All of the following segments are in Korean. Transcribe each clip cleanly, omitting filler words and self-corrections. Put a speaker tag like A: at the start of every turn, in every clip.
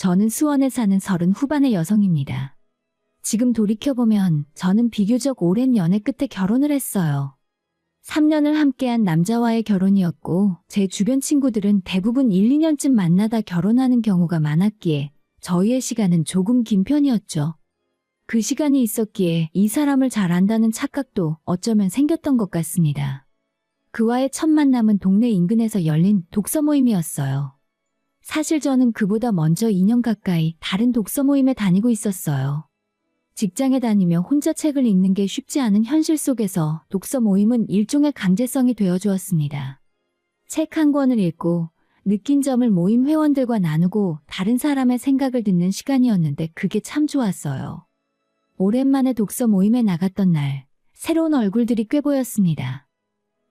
A: 저는 수원에 사는 30 후반의 여성입니다. 지금 돌이켜보면 저는 비교적 오랜 연애 끝에 결혼을 했어요. 3년을 함께한 남자와의 결혼이었고 제 주변 친구들은 대부분 1, 2년쯤 만나다 결혼하는 경우가 많았기에 저희의 시간은 조금 긴 편이었죠. 그 시간이 있었기에 이 사람을 잘 안다는 착각도 어쩌면 생겼던 것 같습니다. 그와의 첫 만남은 동네 인근에서 열린 독서 모임이었어요. 사실 저는 그보다 먼저 2년 가까이 다른 독서 모임에 다니고 있었어요. 직장에 다니며 혼자 책을 읽는 게 쉽지 않은 현실 속에서 독서 모임은 일종의 강제성이 되어주었습니다. 책 한 권을 읽고 느낀 점을 모임 회원들과 나누고 다른 사람의 생각을 듣는 시간이었는데 그게 참 좋았어요. 오랜만에 독서 모임에 나갔던 날, 새로운 얼굴들이 꽤 보였습니다.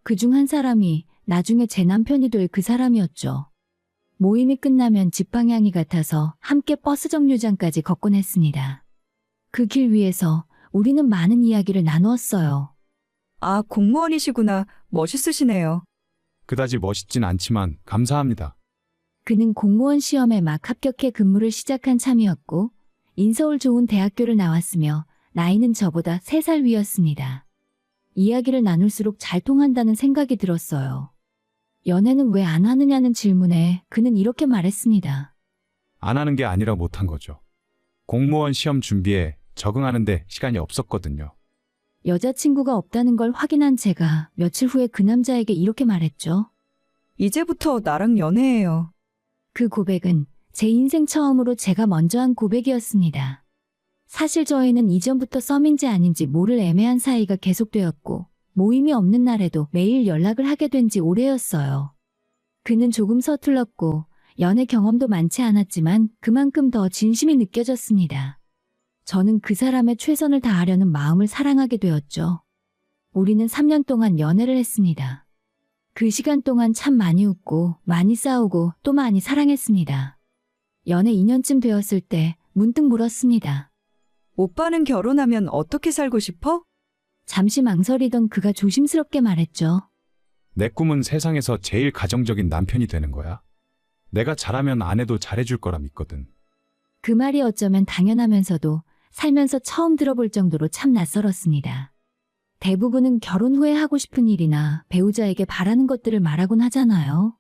A: 그중 한 사람이 나중에 제 남편이 될 그 사람이었죠. 모임이 끝나면 집 방향이 같아서 함께 버스 정류장까지 걷곤 했습니다. 그 길 위에서 우리는 많은 이야기를 나누었어요.
B: 아, 공무원이시구나. 멋있으시네요.
C: 그다지 멋있진 않지만 감사합니다.
A: 그는 공무원 시험에 막 합격해 근무를 시작한 참이었고 인서울 좋은 대학교를 나왔으며 나이는 저보다 3살 위였습니다. 이야기를 나눌수록 잘 통한다는 생각이 들었어요. 연애는 왜 안 하느냐는 질문에 그는 이렇게 말했습니다.
C: 안 하는 게 아니라 못한 거죠. 공무원 시험 준비에 적응하는데 시간이 없었거든요.
A: 여자친구가 없다는 걸 확인한 제가 며칠 후에 그 남자에게 이렇게 말했죠.
B: 이제부터 나랑 연애해요.
A: 그 고백은 제 인생 처음으로 제가 먼저 한 고백이었습니다. 사실 저희는 이전부터 썸인지 아닌지 모를 애매한 사이가 계속되었고 모임이 없는 날에도 매일 연락을 하게 된 지 오래였어요. 그는 조금 서툴렀고 연애 경험도 많지 않았지만 그만큼 더 진심이 느껴졌습니다. 저는 그 사람의 최선을 다하려는 마음을 사랑하게 되었죠. 우리는 3년 동안 연애를 했습니다. 그 시간 동안 참 많이 웃고 많이 싸우고 또 많이 사랑했습니다. 연애 2년쯤 되었을 때 문득 물었습니다.
B: 오빠는 결혼하면 어떻게 살고 싶어?
A: 잠시 망설이던 그가 조심스럽게 말했죠.
C: 내 꿈은 세상에서 제일 가정적인 남편이 되는 거야. 내가 잘하면 아내도 잘해줄 거라 믿거든.
A: 그 말이 어쩌면 당연하면서도 살면서 처음 들어볼 정도로 참 낯설었습니다. 대부분은 결혼 후에 하고 싶은 일이나 배우자에게 바라는 것들을 말하곤 하잖아요.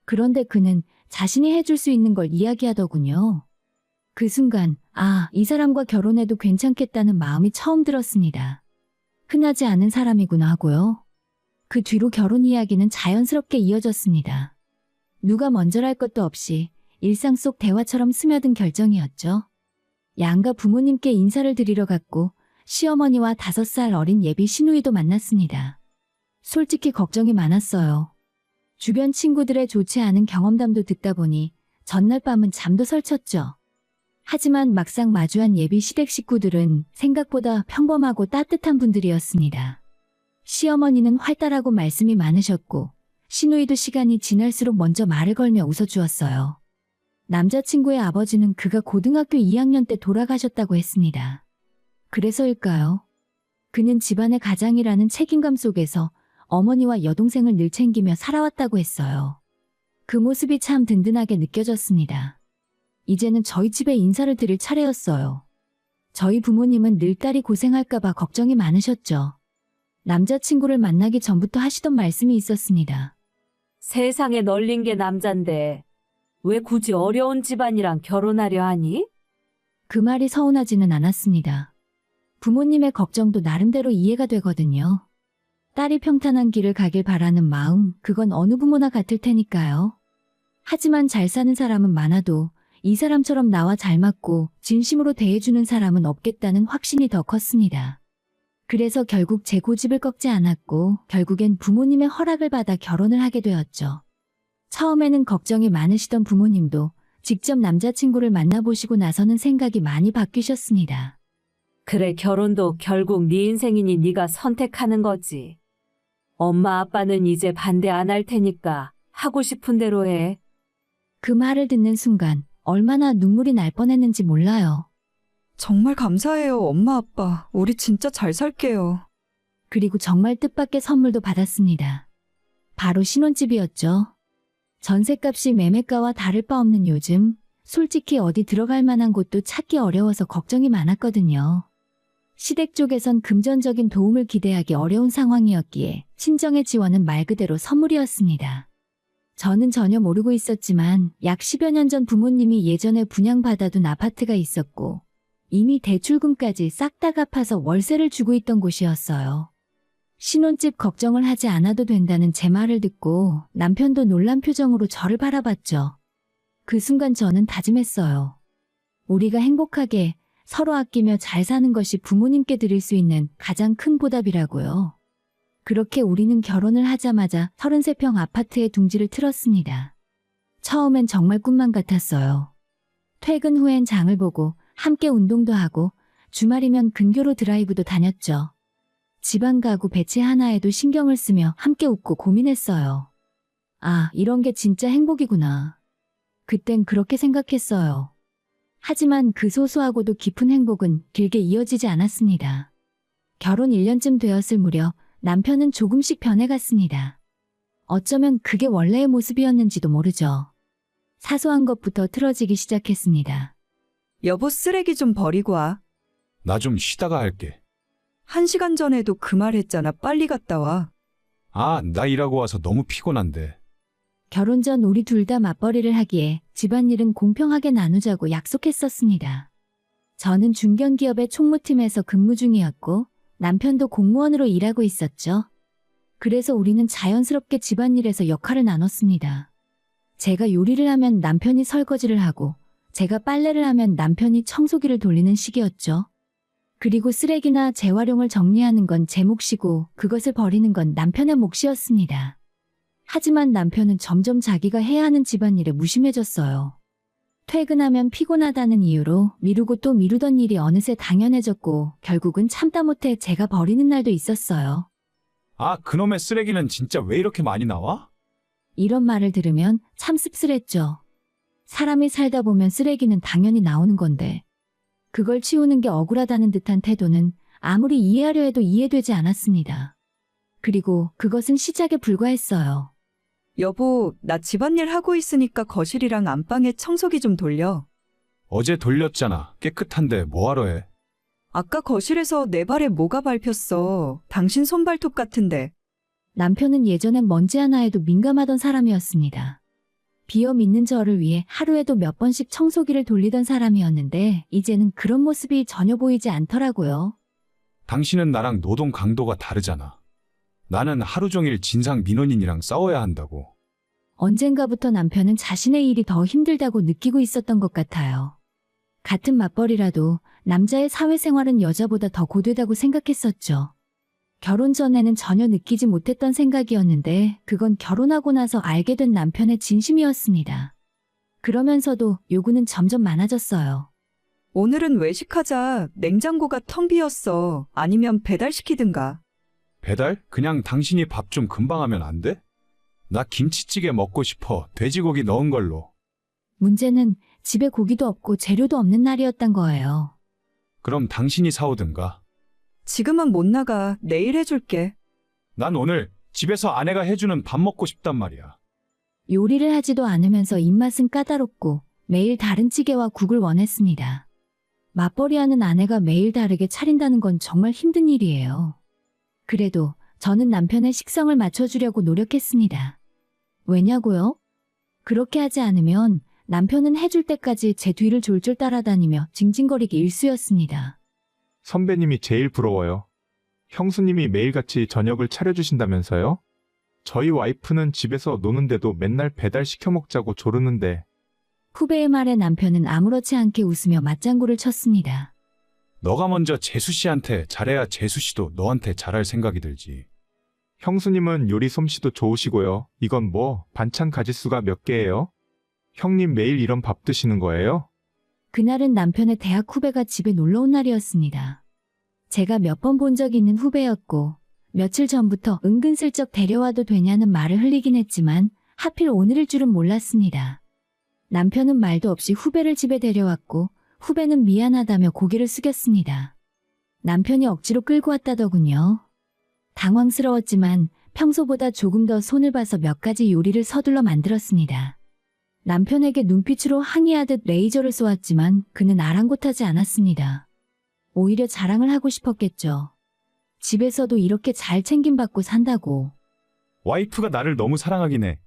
A: 그런데 그는 자신이 해줄 수 있는 걸 이야기하더군요. 그 순간, 이 사람과 결혼해도 괜찮겠다는 마음이 처음 들었습니다. 흔하지 않은 사람이구나 하고요. 그 뒤로 결혼 이야기는 자연스럽게 이어졌습니다. 누가 먼저랄 것도 없이 일상 속 대화처럼 스며든 결정이었죠. 양가 부모님께 인사를 드리러 갔고 시어머니와 5살 어린 예비 시누이도 만났습니다. 솔직히 걱정이 많았어요. 주변 친구들의 좋지 않은 경험담도 듣다 보니 전날 밤은 잠도 설쳤죠. 하지만 막상 마주한 예비 시댁 식구들은 생각보다 평범하고 따뜻한 분들이었습니다. 시어머니는 활달하고 말씀이 많으셨고 시누이도 시간이 지날수록 먼저 말을 걸며 웃어주었어요. 남자친구의 아버지는 그가 고등학교 2학년 때 돌아가셨다고 했습니다. 그래서일까요? 그는 집안의 가장이라는 책임감 속에서 어머니와 여동생을 늘 챙기며 살아왔다고 했어요. 그 모습이 참 든든하게 느껴졌습니다. 이제는 저희 집에 인사를 드릴 차례였어요. 저희 부모님은 늘 딸이 고생할까봐 걱정이 많으셨죠. 남자친구를 만나기 전부터 하시던 말씀이 있었습니다.
D: 세상에 널린 게 남잔데 왜 굳이 어려운 집안이랑 결혼하려 하니?
A: 그 말이 서운하지는 않았습니다. 부모님의 걱정도 나름대로 이해가 되거든요. 딸이 평탄한 길을 가길 바라는 마음, 그건 어느 부모나 같을 테니까요. 하지만 잘 사는 사람은 많아도 이 사람처럼 나와 잘 맞고 진심으로 대해주는 사람은 없겠다는 확신이 더 컸습니다. 그래서 결국 제 고집을 꺾지 않았고 결국엔 부모님의 허락을 받아 결혼을 하게 되었죠. 처음에는 걱정이 많으시던 부모님도 직접 남자친구를 만나보시고 나서는 생각이 많이 바뀌셨습니다.
D: 그래, 결혼도 결국 네 인생이니 네가 선택하는 거지. 엄마 아빠는 이제 반대 안 할 테니까 하고 싶은 대로 해.
A: 그 말을 듣는 순간 얼마나 눈물이 날 뻔했는지 몰라요.
B: 정말 감사해요, 엄마 아빠. 우리 진짜 잘 살게요.
A: 그리고 정말 뜻밖의 선물도 받았습니다. 바로 신혼집이었죠. 전셋값이 매매가와 다를 바 없는 요즘 솔직히 어디 들어갈 만한 곳도 찾기 어려워서 걱정이 많았거든요. 시댁 쪽에선 금전적인 도움을 기대하기 어려운 상황이었기에 친정의 지원은 말 그대로 선물이었습니다. 저는 전혀 모르고 있었지만 약 10여 년 전 부모님이 예전에 분양받아둔 아파트가 있었고 이미 대출금까지 싹 다 갚아서 월세를 주고 있던 곳이었어요. 신혼집 걱정을 하지 않아도 된다는 제 말을 듣고 남편도 놀란 표정으로 저를 바라봤죠. 그 순간 저는 다짐했어요. 우리가 행복하게 서로 아끼며 잘 사는 것이 부모님께 드릴 수 있는 가장 큰 보답이라고요. 그렇게 우리는 결혼을 하자마자 33평 아파트에 둥지를 틀었습니다. 처음엔 정말 꿈만 같았어요. 퇴근 후엔 장을 보고 함께 운동도 하고 주말이면 근교로 드라이브도 다녔죠. 집안 가구 배치 하나에도 신경을 쓰며 함께 웃고 고민했어요. 아, 이런 게 진짜 행복이구나. 그땐 그렇게 생각했어요. 하지만 그 소소하고도 깊은 행복은 길게 이어지지 않았습니다. 결혼 1년쯤 되었을 무렵 남편은 조금씩 변해갔습니다. 어쩌면 그게 원래의 모습이었는지도 모르죠. 사소한 것부터 틀어지기 시작했습니다.
B: 여보, 쓰레기 좀 버리고 와.
C: 나 좀 쉬다가 할게.
B: 1시간 전에도 그 말 했잖아. 빨리 갔다 와.
C: 아, 나 일하고 와서 너무 피곤한데.
A: 결혼 전 우리 둘 다 맞벌이를 하기에 집안일은 공평하게 나누자고 약속했었습니다. 저는 중견기업의 총무팀에서 근무 중이었고 남편도 공무원으로 일하고 있었죠. 그래서 우리는 자연스럽게 집안일에서 역할을 나눴습니다. 제가 요리를 하면 남편이 설거지를 하고 제가 빨래를 하면 남편이 청소기를 돌리는 식이었죠. 그리고 쓰레기나 재활용을 정리하는 건 제 몫이고 그것을 버리는 건 남편의 몫이었습니다. 하지만 남편은 점점 자기가 해야 하는 집안일에 무심해졌어요. 퇴근하면 피곤하다는 이유로 미루고 또 미루던 일이 어느새 당연해졌고 결국은 참다 못해 제가 버리는 날도 있었어요.
C: 아, 그놈의 쓰레기는 진짜 왜 이렇게 많이 나와?
A: 이런 말을 들으면 참 씁쓸했죠. 사람이 살다 보면 쓰레기는 당연히 나오는 건데 그걸 치우는 게 억울하다는 듯한 태도는 아무리 이해하려 해도 이해되지 않았습니다. 그리고 그것은 시작에 불과했어요.
B: 여보, 나 집안일 하고 있으니까 거실이랑 안방에 청소기 좀 돌려.
C: 어제 돌렸잖아. 깨끗한데 뭐하러 해?
B: 아까 거실에서 내 발에 뭐가 밟혔어. 당신 손발톱 같은데.
A: 남편은 예전엔 먼지 하나에도 민감하던 사람이었습니다. 비염 있는 저를 위해 하루에도 몇 번씩 청소기를 돌리던 사람이었는데 이제는 그런 모습이 전혀 보이지 않더라고요.
C: 당신은 나랑 노동 강도가 다르잖아. 나는 하루 종일 진상 민원인이랑 싸워야 한다고.
A: 언젠가부터 남편은 자신의 일이 더 힘들다고 느끼고 있었던 것 같아요. 같은 맞벌이라도 남자의 사회생활은 여자보다 더 고되다고 생각했었죠. 결혼 전에는 전혀 느끼지 못했던 생각이었는데 그건 결혼하고 나서 알게 된 남편의 진심이었습니다. 그러면서도 요구는 점점 많아졌어요.
B: 오늘은 외식하자. 냉장고가 텅 비었어. 아니면 배달시키든가.
C: 배달? 그냥 당신이 밥 좀 금방 하면 안 돼? 나 김치찌개 먹고 싶어. 돼지고기 넣은 걸로.
A: 문제는 집에 고기도 없고 재료도 없는 날이었단 거예요.
C: 그럼 당신이 사오든가.
B: 지금은 못 나가. 내일 해줄게.
C: 난 오늘 집에서 아내가 해주는 밥 먹고 싶단 말이야.
A: 요리를 하지도 않으면서 입맛은 까다롭고 매일 다른 찌개와 국을 원했습니다. 맞벌이하는 아내가 매일 다르게 차린다는 건 정말 힘든 일이에요. 그래도 저는 남편의 식성을 맞춰주려고 노력했습니다. 왜냐고요? 그렇게 하지 않으면 남편은 해줄 때까지 제 뒤를 졸졸 따라다니며 징징거리기 일쑤였습니다.
E: 선배님이 제일 부러워요. 형수님이 매일같이 저녁을 차려주신다면서요? 저희 와이프는 집에서 노는데도 맨날 배달 시켜 먹자고 조르는데.
A: 후배의 말에 남편은 아무렇지 않게 웃으며 맞장구를 쳤습니다.
C: 너가 먼저 재수 씨한테 잘해야 재수 씨도 너한테 잘할 생각이 들지.
E: 형수님은 요리 솜씨도 좋으시고요. 이건 뭐 반찬 가짓수가 몇 개예요? 형님 매일 이런 밥 드시는 거예요?
A: 그날은 남편의 대학 후배가 집에 놀러 온 날이었습니다. 제가 몇 번 본 적 있는 후배였고 며칠 전부터 은근슬쩍 데려와도 되냐는 말을 흘리긴 했지만 하필 오늘일 줄은 몰랐습니다. 남편은 말도 없이 후배를 집에 데려왔고 후배는 미안하다며 고개를 숙였습니다. 남편이 억지로 끌고 왔다더군요. 당황스러웠지만 평소보다 조금 더 손을 봐서 몇 가지 요리를 서둘러 만들었습니다. 남편에게 눈빛으로 항의하듯 레이저를 쏘았지만 그는 아랑곳하지 않았습니다. 오히려 자랑을 하고 싶었겠죠. 집에서도 이렇게 잘 챙김받고 산다고.
C: 와이프가 나를 너무 사랑하긴 해.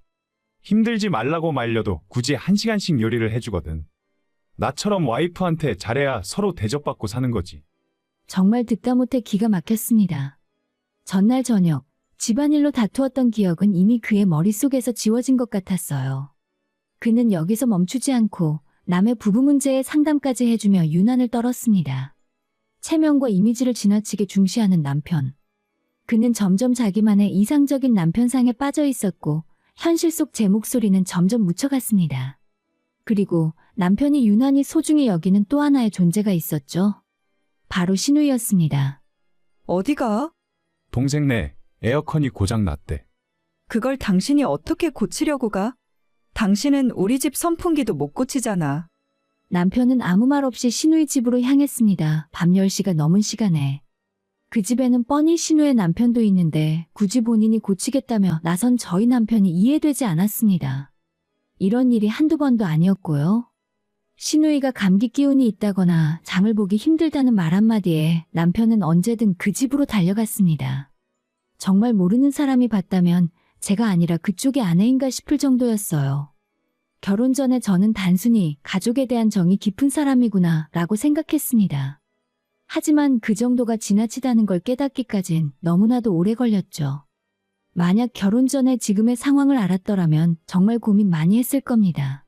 C: 힘들지 말라고 말려도 굳이 1시간씩 요리를 해주거든. 나처럼 와이프한테 잘해야 서로 대접받고 사는 거지.
A: 정말 듣다 못해 기가 막혔습니다. 전날 저녁, 집안일로 다투었던 기억은 이미 그의 머릿속에서 지워진 것 같았어요. 그는 여기서 멈추지 않고 남의 부부 문제에 상담까지 해주며 유난을 떨었습니다. 체면과 이미지를 지나치게 중시하는 남편. 그는 점점 자기만의 이상적인 남편상에 빠져 있었고 현실 속 제 목소리는 점점 묻혀갔습니다. 그리고 남편이 유난히 소중히 여기는 또 하나의 존재가 있었죠. 바로 신우이였습니다.
B: 어디가?
C: 동생네 에어컨이 고장 났대.
B: 그걸 당신이 어떻게 고치려고 가? 당신은 우리 집 선풍기도 못 고치잖아.
A: 남편은 아무 말 없이 신우이 집으로 향했습니다. 밤 10시가 넘은 시간에. 그 집에는 뻔히 신우의 남편도 있는데 굳이 본인이 고치겠다며 나선 저희 남편이 이해되지 않았습니다. 이런 일이 한두 번도 아니었고요. 신우이가 감기 기운이 있다거나 장을 보기 힘들다는 말 한마디에 남편은 언제든 그 집으로 달려갔습니다. 정말 모르는 사람이 봤다면 제가 아니라 그쪽의 아내인가 싶을 정도였어요. 결혼 전에 저는 단순히 가족에 대한 정이 깊은 사람이구나 라고 생각했습니다. 하지만 그 정도가 지나치다는 걸 깨닫기까진 너무나도 오래 걸렸죠. 만약 결혼 전에 지금의 상황을 알았더라면 정말 고민 많이 했을 겁니다.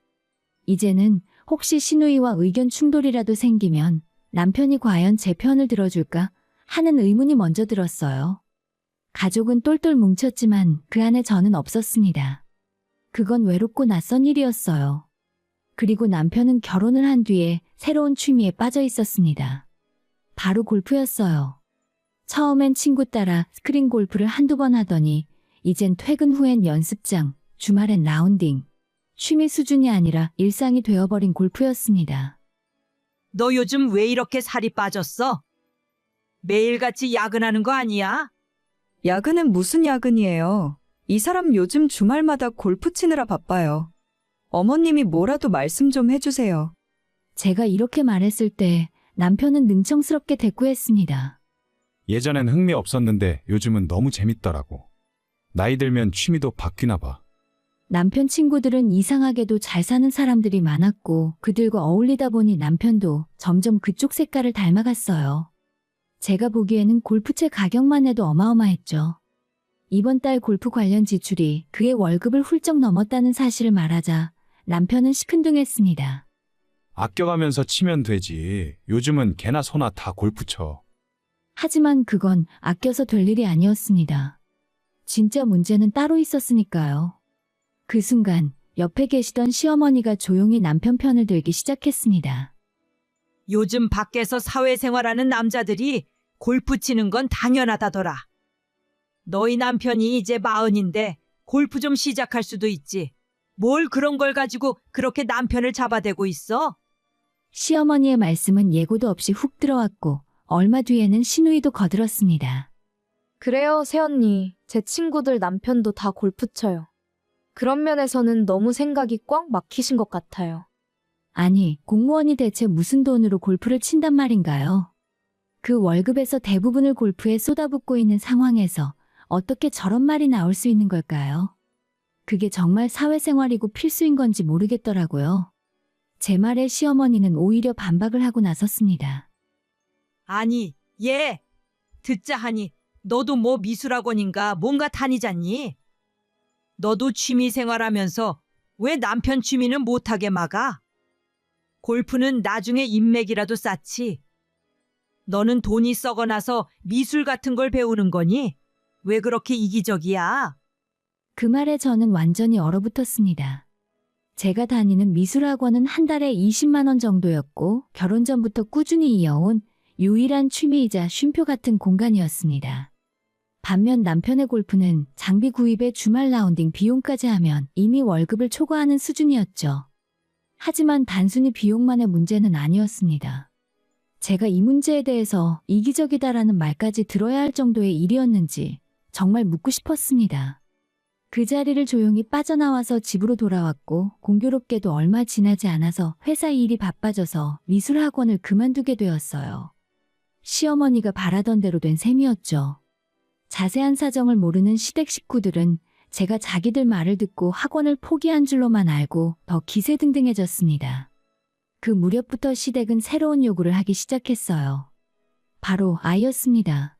A: 이제는 혹시 신우이와 의견 충돌이라도 생기면 남편이 과연 제 편을 들어줄까 하는 의문이 먼저 들었어요. 가족은 똘똘 뭉쳤지만 그 안에 저는 없었습니다. 그건 외롭고 낯선 일이었어요. 그리고 남편은 결혼을 한 뒤에 새로운 취미에 빠져 있었습니다. 바로 골프였어요. 처음엔 친구 따라 스크린 골프를 한두 번 하더니 이젠 퇴근 후엔 연습장, 주말엔 라운딩. 취미 수준이 아니라 일상이 되어버린 골프였습니다.
F: 너 요즘 왜 이렇게 살이 빠졌어? 매일같이 야근하는 거 아니야?
B: 야근은 무슨 야근이에요? 이 사람 요즘 주말마다 골프 치느라 바빠요. 어머님이 뭐라도 말씀 좀 해주세요.
A: 제가 이렇게 말했을 때 남편은 능청스럽게 대꾸했습니다.
C: 예전엔 흥미 없었는데 요즘은 너무 재밌더라고. 나이 들면 취미도 바뀌나 봐.
A: 남편 친구들은 이상하게도 잘 사는 사람들이 많았고 그들과 어울리다 보니 남편도 점점 그쪽 색깔을 닮아갔어요. 제가 보기에는 골프채 가격만 해도 어마어마했죠. 이번 달 골프 관련 지출이 그의 월급을 훌쩍 넘었다는 사실을 말하자 남편은 시큰둥했습니다.
C: 아껴가면서 치면 되지. 요즘은 개나 소나 다 골프 쳐.
A: 하지만 그건 아껴서 될 일이 아니었습니다. 진짜 문제는 따로 있었으니까요. 그 순간 옆에 계시던 시어머니가 조용히 남편 편을 들기 시작했습니다.
F: 요즘 밖에서 사회생활하는 남자들이 골프 치는 건 당연하다더라. 너희 남편이 이제 40인데 골프 좀 시작할 수도 있지. 뭘 그런 걸 가지고 그렇게 남편을 잡아대고 있어?
A: 시어머니의 말씀은 예고도 없이 훅 들어왔고 얼마 뒤에는 신우이도 거들었습니다.
G: 그래요, 새언니. 제 친구들 남편도 다 골프 쳐요. 그런 면에서는 너무 생각이 꽉 막히신 것 같아요.
A: 아니, 공무원이 대체 무슨 돈으로 골프를 친단 말인가요? 그 월급에서 대부분을 골프에 쏟아붓고 있는 상황에서 어떻게 저런 말이 나올 수 있는 걸까요? 그게 정말 사회생활이고 필수인 건지 모르겠더라고요. 제 말에 시어머니는 오히려 반박을 하고 나섰습니다.
F: 아니, 얘 듣자 하니 너도 뭐 미술학원인가 뭔가 다니잖니? 너도 취미생활하면서 왜 남편 취미는 못하게 막아? 골프는 나중에 인맥이라도 쌓지. 너는 돈이 썩어나서 미술 같은 걸 배우는 거니? 왜 그렇게 이기적이야?
A: 그 말에 저는 완전히 얼어붙었습니다. 제가 다니는 미술학원은 한 달에 20만 원 정도였고 결혼 전부터 꾸준히 이어온 유일한 취미이자 쉼표 같은 공간이었습니다. 반면 남편의 골프는 장비 구입에 주말 라운딩 비용까지 하면 이미 월급을 초과하는 수준이었죠. 하지만 단순히 비용만의 문제는 아니었습니다. 제가 이 문제에 대해서 이기적이다라는 말까지 들어야 할 정도의 일이었는지 정말 묻고 싶었습니다. 그 자리를 조용히 빠져나와서 집으로 돌아왔고 공교롭게도 얼마 지나지 않아서 회사 일이 바빠져서 미술학원을 그만두게 되었어요. 시어머니가 바라던 대로 된 셈이었죠. 자세한 사정을 모르는 시댁 식구들은 제가 자기들 말을 듣고 학원을 포기한 줄로만 알고 더 기세등등해졌습니다. 그 무렵부터 시댁은 새로운 요구를 하기 시작했어요. 바로 아이였습니다.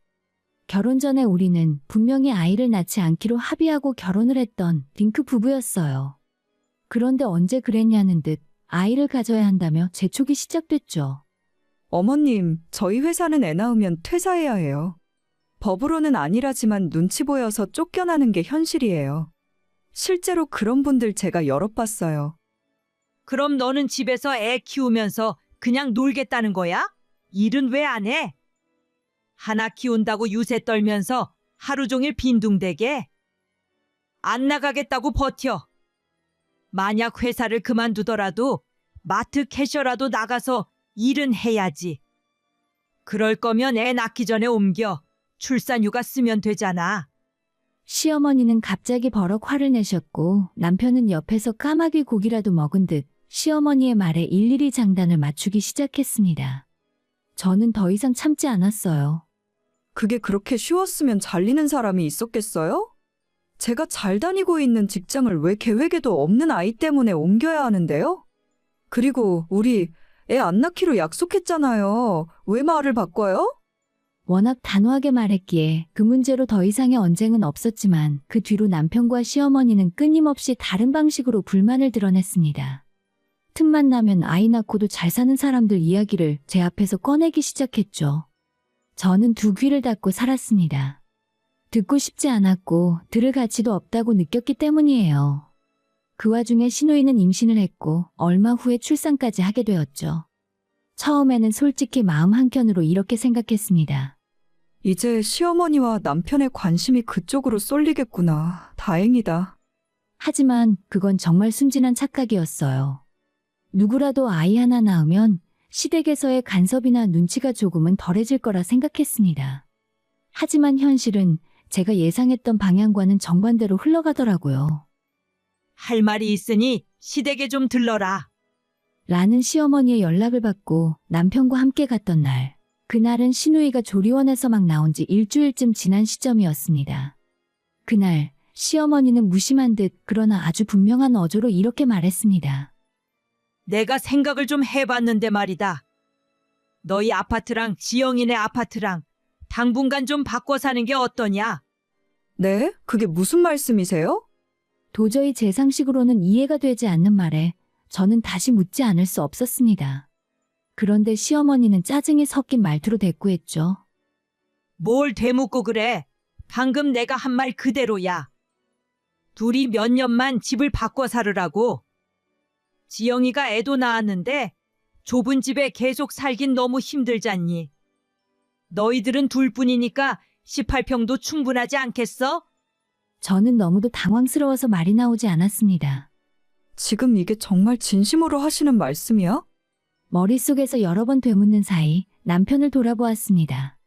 A: 결혼 전에 우리는 분명히 아이를 낳지 않기로 합의하고 결혼을 했던 링크 부부였어요. 그런데 언제 그랬냐는 듯 아이를 가져야 한다며 재촉이 시작됐죠.
B: 어머님, 저희 회사는 애 낳으면 퇴사해야 해요. 법으로는 아니라지만 눈치 보여서 쫓겨나는 게 현실이에요. 실제로 그런 분들 제가 여럿 봤어요.
F: 그럼 너는 집에서 애 키우면서 그냥 놀겠다는 거야? 일은 왜 안 해? 하나 키운다고 유세 떨면서 하루 종일 빈둥대게? 안 나가겠다고 버텨. 만약 회사를 그만두더라도 마트 캐셔라도 나가서 일은 해야지. 그럴 거면 애 낳기 전에 옮겨 출산휴가 쓰면 되잖아.
A: 시어머니는 갑자기 버럭 화를 내셨고 남편은 옆에서 까마귀 고기라도 먹은 듯 시어머니의 말에 일일이 장단을 맞추기 시작했습니다. 저는 더 이상 참지 않았어요.
B: 그게 그렇게 쉬웠으면 잘리는 사람이 있었겠어요? 제가 잘 다니고 있는 직장을 왜 계획에도 없는 아이 때문에 옮겨야 하는데요? 그리고 우리 애 안 낳기로 약속했잖아요. 왜 말을 바꿔요?
A: 워낙 단호하게 말했기에 그 문제로 더 이상의 언쟁은 없었지만 그 뒤로 남편과 시어머니는 끊임없이 다른 방식으로 불만을 드러냈습니다. 틈만 나면 아이 낳고도 잘 사는 사람들 이야기를 제 앞에서 꺼내기 시작했죠. 저는 두 귀를 닫고 살았습니다. 듣고 싶지 않았고 들을 가치도 없다고 느꼈기 때문이에요. 그 와중에 시누이는 임신을 했고 얼마 후에 출산까지 하게 되었죠. 처음에는 솔직히 마음 한켠으로 이렇게 생각했습니다.
B: 이제 시어머니와 남편의 관심이 그쪽으로 쏠리겠구나. 다행이다.
A: 하지만 그건 정말 순진한 착각이었어요. 누구라도 아이 하나 낳으면 시댁에서의 간섭이나 눈치가 조금은 덜해질 거라 생각했습니다. 하지만 현실은 제가 예상했던 방향과는 정반대로 흘러가더라고요.
F: 할 말이 있으니 시댁에 좀 들러라.
A: 라는 시어머니의 연락을 받고 남편과 함께 갔던 날. 그날은 시누이가 조리원에서 막 나온 지 일주일쯤 지난 시점이었습니다. 그날 시어머니는 무심한 듯 그러나 아주 분명한 어조로 이렇게 말했습니다.
F: 내가 생각을 좀 해봤는데 말이다. 너희 아파트랑 지영이네 아파트랑 당분간 좀 바꿔 사는 게 어떠냐?
B: 네? 그게 무슨 말씀이세요?
A: 도저히 제 상식으로는 이해가 되지 않는 말에 저는 다시 묻지 않을 수 없었습니다. 그런데 시어머니는 짜증이 섞인 말투로 대꾸했죠.
F: 뭘 되묻고 그래? 방금 내가 한 말 그대로야. 둘이 몇 년만 집을 바꿔 살으라고. 지영이가 애도 낳았는데 좁은 집에 계속 살긴 너무 힘들잖니. 너희들은 둘뿐이니까 18평도 충분하지 않겠어?
A: 저는 너무도 당황스러워서 말이 나오지 않았습니다.
B: 지금 이게 정말 진심으로 하시는 말씀이야?
A: 머릿속에서 여러 번 되묻는 사이 남편을 돌아보았습니다.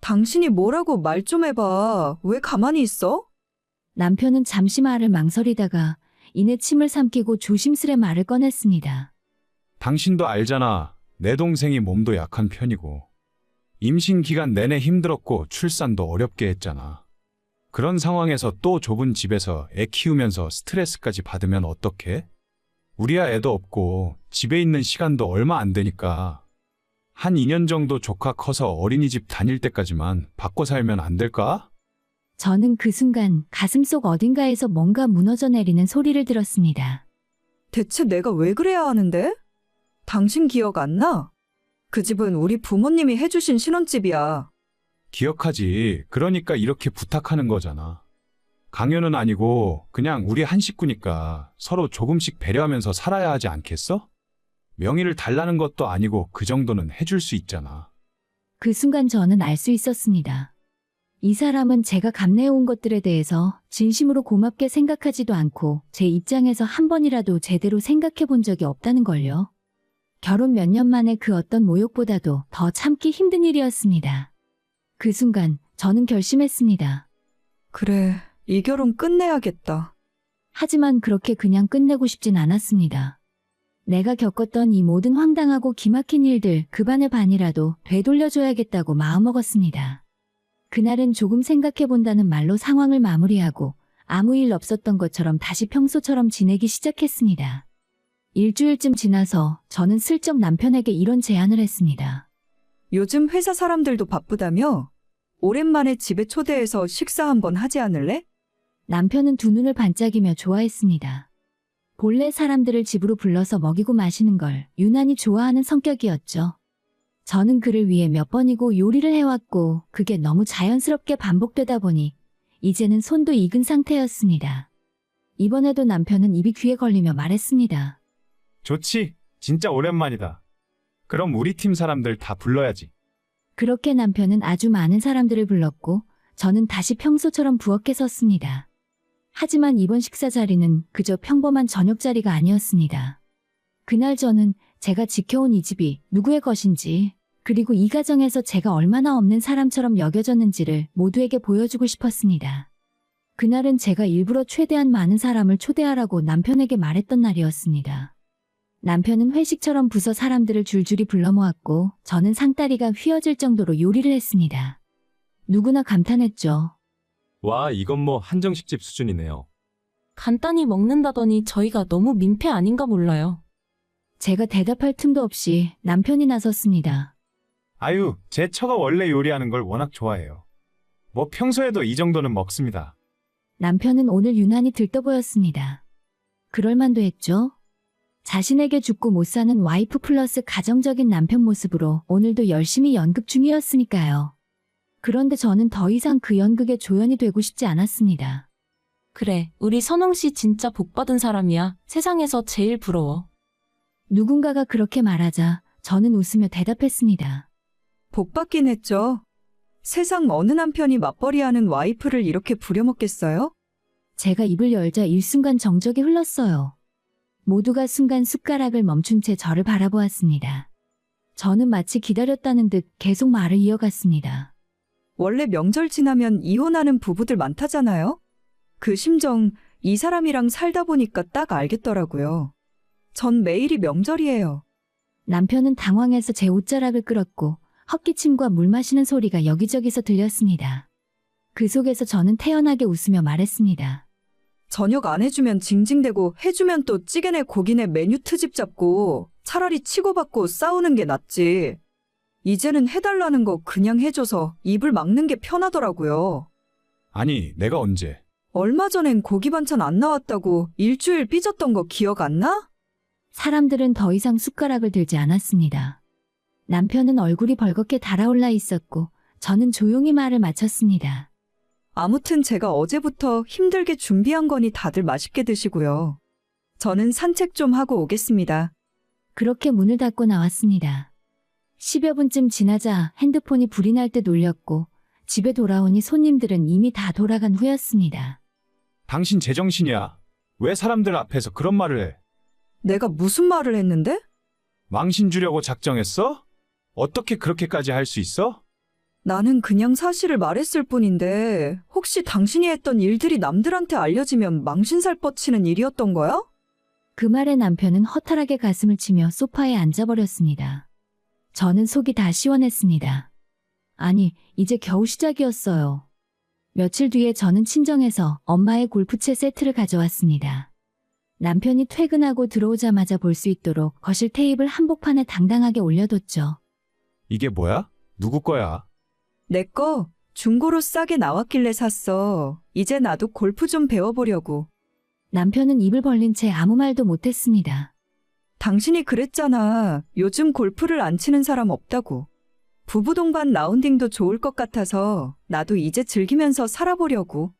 B: 당신이 뭐라고 말 좀 해봐. 왜 가만히 있어?
A: 남편은 잠시 말을 망설이다가 이내 침을 삼키고 조심스레 말을 꺼냈습니다.
C: 당신도 알잖아. 내 동생이 몸도 약한 편이고 임신 기간 내내 힘들었고 출산도 어렵게 했잖아. 그런 상황에서 또 좁은 집에서 애 키우면서 스트레스까지 받으면 어떡해? 우리야 애도 없고 집에 있는 시간도 얼마 안 되니까 한 2년 정도 조카 커서 어린이집 다닐 때까지만 바꿔 살면 안 될까?
A: 저는 그 순간 가슴속 어딘가에서 뭔가 무너져 내리는 소리를 들었습니다.
B: 대체 내가 왜 그래야 하는데? 당신 기억 안 나? 그 집은 우리 부모님이 해주신 신혼집이야.
C: 기억하지. 그러니까 이렇게 부탁하는 거잖아. 강요는 아니고 그냥 우리 한 식구니까 서로 조금씩 배려하면서 살아야 하지 않겠어? 명의를 달라는 것도 아니고 그 정도는 해줄 수 있잖아.
A: 그 순간 저는 알 수 있었습니다. 이 사람은 제가 감내해온 것들에 대해서 진심으로 고맙게 생각하지도 않고 제 입장에서 한 번이라도 제대로 생각해 본 적이 없다는 걸요. 결혼 몇 년 만에 그 어떤 모욕보다도 더 참기 힘든 일이었습니다. 그 순간 저는 결심했습니다.
B: 그래, 이 결혼 끝내야겠다.
A: 하지만 그렇게 그냥 끝내고 싶진 않았습니다. 내가 겪었던 이 모든 황당하고 기막힌 일들 그 반의 반이라도 되돌려줘야겠다고 마음먹었습니다. 그날은 조금 생각해본다는 말로 상황을 마무리하고 아무 일 없었던 것처럼 다시 평소처럼 지내기 시작했습니다. 일주일쯤 지나서 저는 슬쩍 남편에게 이런 제안을 했습니다.
B: 요즘 회사 사람들도 바쁘다며? 오랜만에 집에 초대해서 식사 한번 하지 않을래?
A: 남편은 두 눈을 반짝이며 좋아했습니다. 본래 사람들을 집으로 불러서 먹이고 마시는 걸 유난히 좋아하는 성격이었죠. 저는 그를 위해 몇 번이고 요리를 해왔고 그게 너무 자연스럽게 반복되다 보니 이제는 손도 익은 상태였습니다. 이번에도 남편은 입이 귀에 걸리며 말했습니다.
C: 좋지. 진짜 오랜만이다. 그럼 우리 팀 사람들 다 불러야지.
A: 그렇게 남편은 아주 많은 사람들을 불렀고 저는 다시 평소처럼 부엌에 섰습니다. 하지만 이번 식사 자리는 그저 평범한 저녁 자리가 아니었습니다. 그날 저는 제가 지켜온 이 집이 누구의 것인지 그리고 이 가정에서 제가 얼마나 없는 사람처럼 여겨졌는지를 모두에게 보여주고 싶었습니다. 그날은 제가 일부러 최대한 많은 사람을 초대하라고 남편에게 말했던 날이었습니다. 남편은 회식처럼 부서 사람들을 줄줄이 불러 모았고 저는 상다리가 휘어질 정도로 요리를 했습니다. 누구나 감탄했죠.
H: 와, 이건 뭐 한정식집 수준이네요.
I: 간단히 먹는다더니 저희가 너무 민폐 아닌가 몰라요.
A: 제가 대답할 틈도 없이 남편이 나섰습니다.
C: 아유, 제 처가 원래 요리하는 걸 워낙 좋아해요. 뭐 평소에도 이 정도는 먹습니다.
A: 남편은 오늘 유난히 들떠 보였습니다. 그럴만도 했죠? 자신에게 죽고 못 사는 와이프 플러스 가정적인 남편 모습으로 오늘도 열심히 연극 중이었으니까요. 그런데 저는 더 이상 그 연극에 조연이 되고 싶지 않았습니다.
I: 그래, 우리 선홍 씨 진짜 복받은 사람이야. 세상에서 제일 부러워.
A: 누군가가 그렇게 말하자 저는 웃으며 대답했습니다.
B: 복 받긴 했죠. 세상 어느 남편이 맞벌이하는 와이프를 이렇게 부려먹겠어요?
A: 제가 입을 열자 일순간 정적이 흘렀어요. 모두가 순간 숟가락을 멈춘 채 저를 바라보았습니다. 저는 마치 기다렸다는 듯 계속 말을 이어갔습니다.
B: 원래 명절 지나면 이혼하는 부부들 많다잖아요? 그 심정 이 사람이랑 살다 보니까 딱 알겠더라고요. 전 매일이 명절이에요.
A: 남편은 당황해서 제 옷자락을 끌었고 헛기침과 물 마시는 소리가 여기저기서 들렸습니다. 그 속에서 저는 태연하게 웃으며 말했습니다.
B: 저녁 안 해주면 징징대고 해주면 또 찌개네 고기네 메뉴 트집 잡고 차라리 치고받고 싸우는 게 낫지. 이제는 해달라는 거 그냥 해줘서 입을 막는 게 편하더라고요.
C: 아니, 내가 언제?
B: 얼마 전엔 고기 반찬 안 나왔다고 일주일 삐졌던 거 기억 안 나?
A: 사람들은 더 이상 숟가락을 들지 않았습니다. 남편은 얼굴이 벌겋게 달아올라 있었고 저는 조용히 말을 마쳤습니다.
B: 아무튼 제가 어제부터 힘들게 준비한 거니 다들 맛있게 드시고요. 저는 산책 좀 하고 오겠습니다.
A: 그렇게 문을 닫고 나왔습니다. 10여 분쯤 지나자 핸드폰이 불이 날 듯 울렸고 집에 돌아오니 손님들은 이미 다 돌아간 후였습니다.
C: 당신 제정신이야. 왜 사람들 앞에서 그런 말을 해?
B: 내가 무슨 말을 했는데?
C: 망신 주려고 작정했어? 어떻게 그렇게까지 할 수 있어?
B: 나는 그냥 사실을 말했을 뿐인데 혹시 당신이 했던 일들이 남들한테 알려지면 망신살 뻗치는 일이었던 거야?
A: 그 말에 남편은 허탈하게 가슴을 치며 소파에 앉아버렸습니다. 저는 속이 다 시원했습니다. 아니, 이제 겨우 시작이었어요. 며칠 뒤에 저는 친정에서 엄마의 골프채 세트를 가져왔습니다. 남편이 퇴근하고 들어오자마자 볼 수 있도록 거실 테이블 한복판에 당당하게 올려뒀죠.
C: 이게 뭐야? 누구 거야?
B: 내 거 중고로 싸게 나왔길래 샀어. 이제 나도 골프 좀 배워보려고.
A: 남편은 입을 벌린 채 아무 말도 못했습니다.
B: 당신이 그랬잖아. 요즘 골프를 안 치는 사람 없다고. 부부 동반 라운딩도 좋을 것 같아서 나도 이제 즐기면서 살아보려고.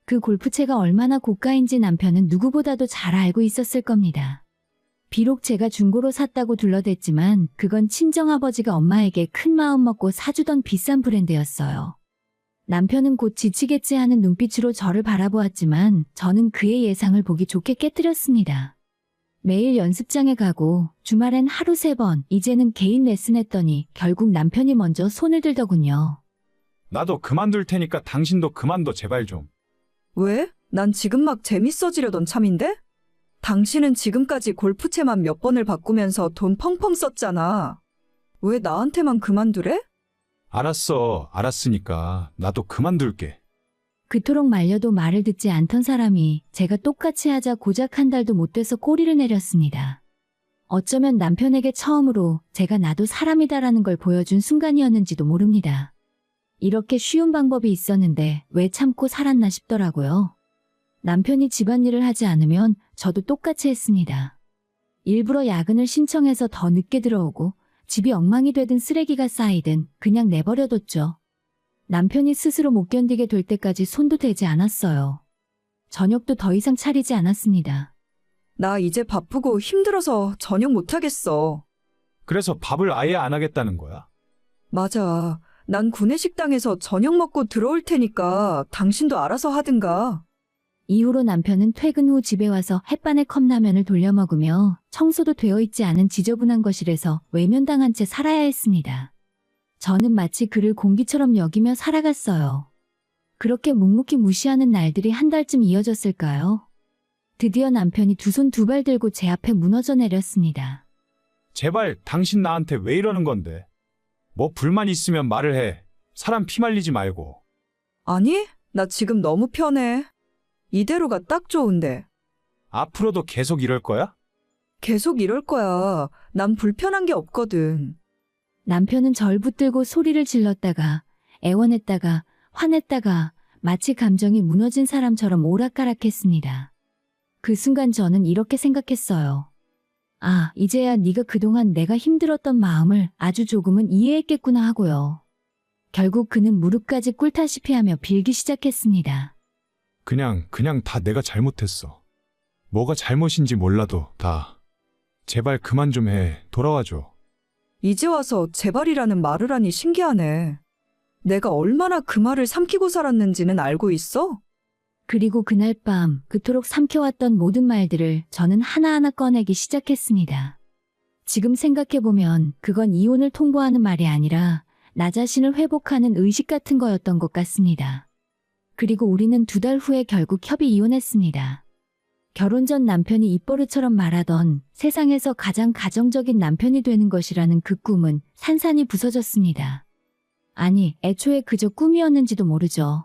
A: 그 골프채가 얼마나 고가인지 남편은 누구보다도 잘 알고 있었을 겁니다. 비록 제가 중고로 샀다고 둘러댔지만 그건 친정아버지가 엄마에게 큰 마음 먹고 사주던 비싼 브랜드였어요. 남편은 곧 지치겠지 하는 눈빛으로 저를 바라보았지만 저는 그의 예상을 보기 좋게 깨뜨렸습니다. 매일 연습장에 가고 주말엔 하루 3번, 이제는 개인 레슨했더니 결국 남편이 먼저 손을 들더군요.
C: 나도 그만둘 테니까 당신도 그만둬 제발 좀.
B: 왜? 난 지금 막 재밌어지려던 참인데? 당신은 지금까지 골프채만 몇 번을 바꾸면서 돈 펑펑 썼잖아. 왜 나한테만 그만두래?
C: 알았어. 알았으니까 나도 그만둘게.
A: 그토록 말려도 말을 듣지 않던 사람이 제가 똑같이 하자 고작 한 달도 못 돼서 꼬리를 내렸습니다. 어쩌면 남편에게 처음으로 제가 나도 사람이다라는 걸 보여준 순간이었는지도 모릅니다. 이렇게 쉬운 방법이 있었는데 왜 참고 살았나 싶더라고요. 남편이 집안일을 하지 않으면 저도 똑같이 했습니다. 일부러 야근을 신청해서 더 늦게 들어오고 집이 엉망이 되든 쓰레기가 쌓이든 그냥 내버려뒀죠. 남편이 스스로 못 견디게 될 때까지 손도 대지 않았어요. 저녁도 더 이상 차리지 않았습니다.
B: 나 이제 바쁘고 힘들어서 저녁 못하겠어.
C: 그래서 밥을 아예 안 하겠다는 거야.
B: 맞아. 난 구내식당에서 저녁 먹고 들어올 테니까 당신도 알아서 하든가.
A: 이후로 남편은 퇴근 후 집에 와서 햇반에 컵라면을 돌려 먹으며 청소도 되어 있지 않은 지저분한 거실에서 외면당한 채 살아야 했습니다. 저는 마치 그를 공기처럼 여기며 살아갔어요. 그렇게 묵묵히 무시하는 날들이 한 달쯤 이어졌을까요? 드디어 남편이 두 손 두 발 들고 제 앞에 무너져 내렸습니다.
C: 제발 당신 나한테 왜 이러는 건데? 뭐 불만 있으면 말을 해. 사람 피 말리지 말고.
B: 아니, 나 지금 너무 편해. 이대로가 딱 좋은데.
C: 앞으로도 계속 이럴 거야?
B: 계속 이럴 거야. 난 불편한 게 없거든.
A: 남편은 절 붙들고 소리를 질렀다가 애원했다가 화냈다가 마치 감정이 무너진 사람처럼 오락가락했습니다. 그 순간 저는 이렇게 생각했어요. 아, 이제야 네가 그동안 내가 힘들었던 마음을 아주 조금은 이해했겠구나 하고요. 결국 그는 무릎까지 꿇다시피 하며 빌기 시작했습니다.
C: 그냥 다 내가 잘못했어. 뭐가 잘못인지 몰라도 다. 제발 그만 좀 해. 돌아와줘.
B: 이제 와서 제발이라는 말을 하니 신기하네. 내가 얼마나 그 말을 삼키고 살았는지는 알고 있어?
A: 그리고 그날 밤 그토록 삼켜왔던 모든 말들을 저는 하나하나 꺼내기 시작했습니다. 지금 생각해보면 그건 이혼을 통보하는 말이 아니라 나 자신을 회복하는 의식 같은 거였던 것 같습니다. 그리고 우리는 2달 후에 결국 협의 이혼했습니다. 결혼 전 남편이 입버릇처럼 말하던 세상에서 가장 가정적인 남편이 되는 것이라는 그 꿈은 산산이 부서졌습니다. 아니, 애초에 그저 꿈이었는지도 모르죠.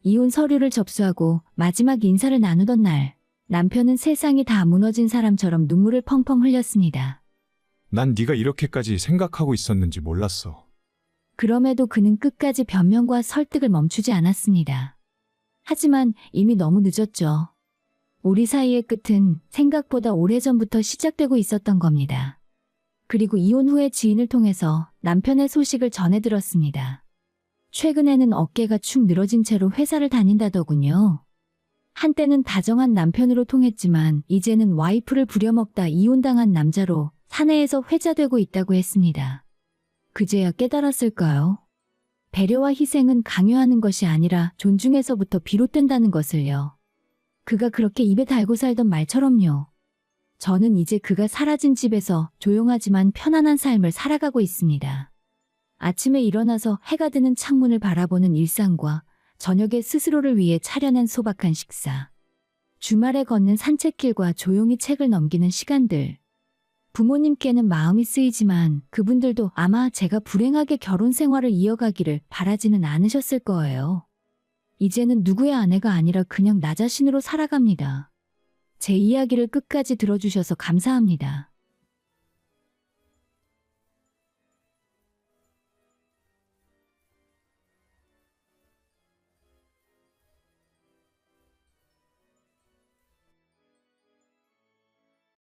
A: 이혼 서류를 접수하고 마지막 인사를 나누던 날, 남편은 세상이 다 무너진 사람처럼 눈물을 펑펑 흘렸습니다.
C: 난 네가 이렇게까지 생각하고 있었는지 몰랐어.
A: 그럼에도 그는 끝까지 변명과 설득을 멈추지 않았습니다. 하지만 이미 너무 늦었죠. 우리 사이의 끝은 생각보다 오래전부터 시작되고 있었던 겁니다. 그리고 이혼 후에 지인을 통해서 남편의 소식을 전해 들었습니다. 최근에는 어깨가 축 늘어진 채로 회사를 다닌다더군요. 한때는 다정한 남편으로 통했지만 이제는 와이프를 부려먹다 이혼당한 남자로 사내에서 회자되고 있다고 했습니다. 그제야 깨달았을까요? 배려와 희생은 강요하는 것이 아니라 존중에서부터 비롯된다는 것을요. 그가 그렇게 입에 달고 살던 말처럼요. 저는 이제 그가 사라진 집에서 조용하지만 편안한 삶을 살아가고 있습니다. 아침에 일어나서 해가 드는 창문을 바라보는 일상과 저녁에 스스로를 위해 차려낸 소박한 식사, 주말에 걷는 산책길과 조용히 책을 넘기는 시간들. 부모님께는 마음이 쓰이지만 그분들도 아마 제가 불행하게 결혼 생활을 이어가기를 바라지는 않으셨을 거예요. 이제는 누구의 아내가 아니라 그냥 나 자신으로 살아갑니다. 제 이야기를 끝까지 들어주셔서 감사합니다.